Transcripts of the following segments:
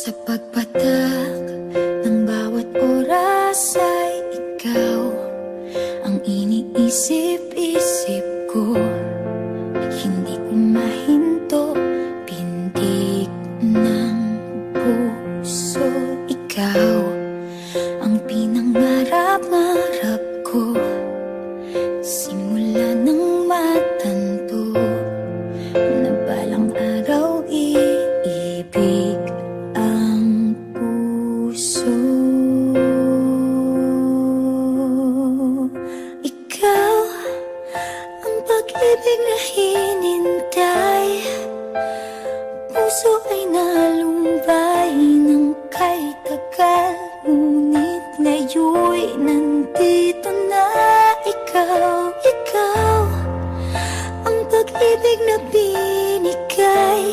Sa pagpatak ng bawat oras ay ikaw ang iniisip-isip ko. Hindi ko mahinto, pintig ng puso. Ikaw ang pinangarap-ngarap ko, simula ng matanto na balang araw iibig ang puso. Ikaw ang pag-ibig na hinintay, puso ay nalumbay ng kay tagal, ngunit ngayon'y nandito na ikaw. Ikaw ang pag-ibig na binigay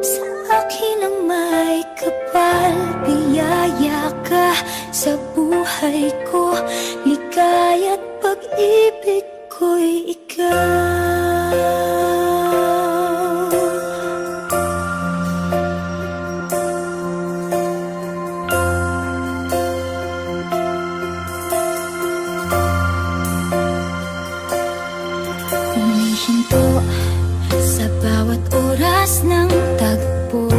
sa akin ang may kapal. Biyaya ka sa buhay ko, ligaya't pag-ibig ko'y ikaw. Humihinto sa bawat oras ng tagpo,